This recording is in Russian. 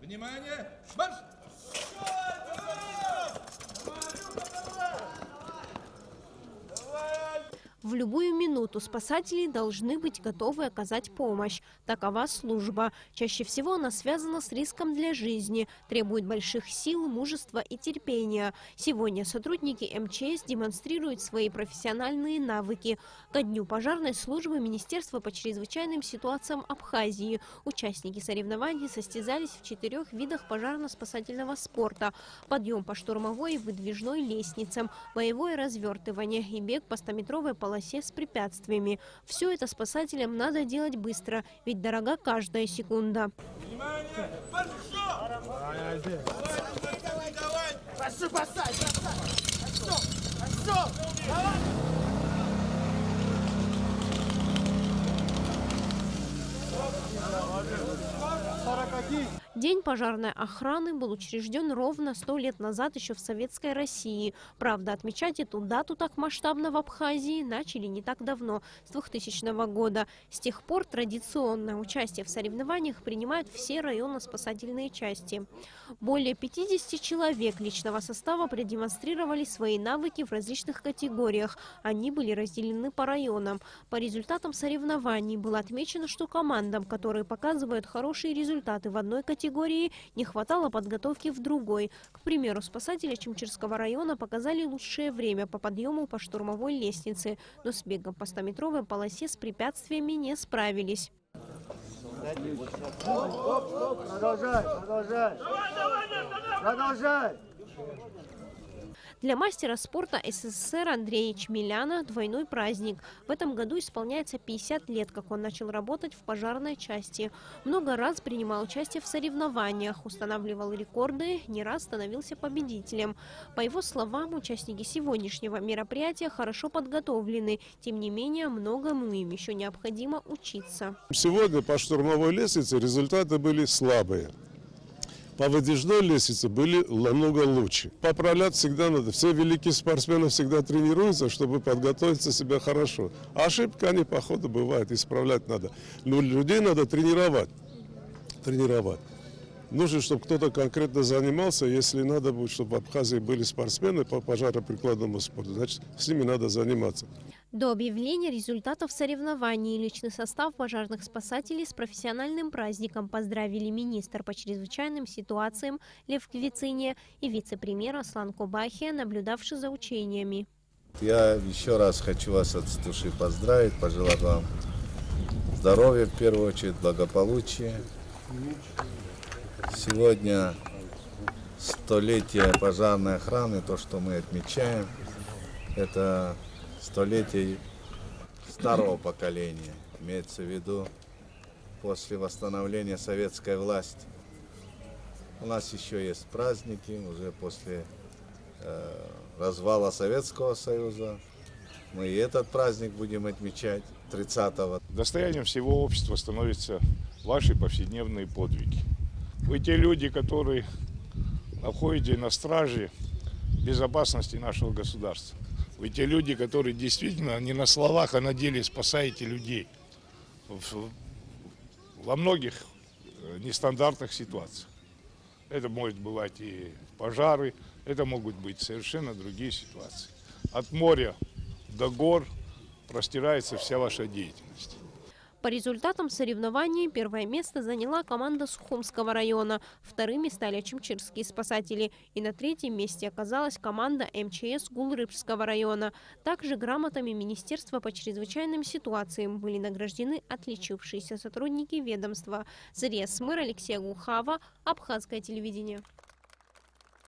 Внимание! Марш! В любую минуту спасатели должны быть готовы оказать помощь. Такова служба. Чаще всего она связана с риском для жизни, требует больших сил, мужества и терпения. Сегодня сотрудники МЧС демонстрируют свои профессиональные навыки. Ко дню пожарной службы Министерства по чрезвычайным ситуациям Абхазии участники соревнований состязались в 4 видах пожарно-спасательного спорта: подъем по штурмовой и выдвижной лестницам, боевое развертывание и бег по 100-метровой полосе с препятствиями. Все это спасателям надо делать быстро, ведь дорога каждая секунда. Внимание! Давай! День пожарной охраны был учрежден ровно 100 лет назад еще в Советской России. Правда, отмечать эту дату так масштабно в Абхазии начали не так давно, с 2000 года. С тех пор традиционное участие в соревнованиях принимают все районно-спасательные части. Более 50 человек личного состава продемонстрировали свои навыки в различных категориях. Они были разделены по районам. По результатам соревнований было отмечено, что командам, которые показывают хорошие результаты в одной категории, не хватало подготовки в другой. К примеру, спасатели Чимчирского района показали лучшее время по подъему по штурмовой лестнице, но с бегом по 100-метровой полосе с препятствиями не справились. Продолжай. Для мастера спорта СССР Андрея Чмеляна двойной праздник. В этом году исполняется 50 лет, как он начал работать в пожарной части. Много раз принимал участие в соревнованиях, устанавливал рекорды, не раз становился победителем. По его словам, участники сегодняшнего мероприятия хорошо подготовлены. Тем не менее, многому им еще необходимо учиться. Сегодня по штурмовой лестнице результаты были слабые. По выдвижной лестнице были намного лучше. Поправлять всегда надо. Все великие спортсмены всегда тренируются, чтобы подготовиться себя хорошо. А ошибки, они по ходу бывают, исправлять надо. Но людей надо тренировать. Нужно, чтобы кто-то конкретно занимался. Если надо будет, чтобы в Абхазии были спортсмены по пожаро-прикладному спорту, значит, с ними надо заниматься. До объявления результатов соревнований личный состав пожарных спасателей с профессиональным праздником поздравили министр по чрезвычайным ситуациям Лев Квициния и вице-премьер Аслан Кубахия, наблюдавший за учениями. Я еще раз хочу вас от души поздравить, пожелать вам здоровья, в первую очередь, благополучия. Сегодня столетие пожарной охраны, то, что мы отмечаем, это столетие старого поколения, имеется в виду после восстановления советской власти. У нас еще есть праздники, уже после развала Советского Союза. Мы и этот праздник будем отмечать 30-го. Достоянием всего общества становятся ваши повседневные подвиги. Вы те люди, которые находитесь на страже безопасности нашего государства. Вы те люди, которые действительно не на словах, а на деле спасаете людей во многих нестандартных ситуациях. Это может бывать и пожары, это могут быть совершенно другие ситуации. От моря до гор простирается вся ваша деятельность. По результатам соревнований первое место заняла команда Сухумского района, вторыми стали чимчирские спасатели, и на 3-м месте оказалась команда МЧС Гулрыбского района. Также грамотами Министерства по чрезвычайным ситуациям были награждены отличившиеся сотрудники ведомства. Зария Смыр, Алексей Гухава, Абхазское телевидение.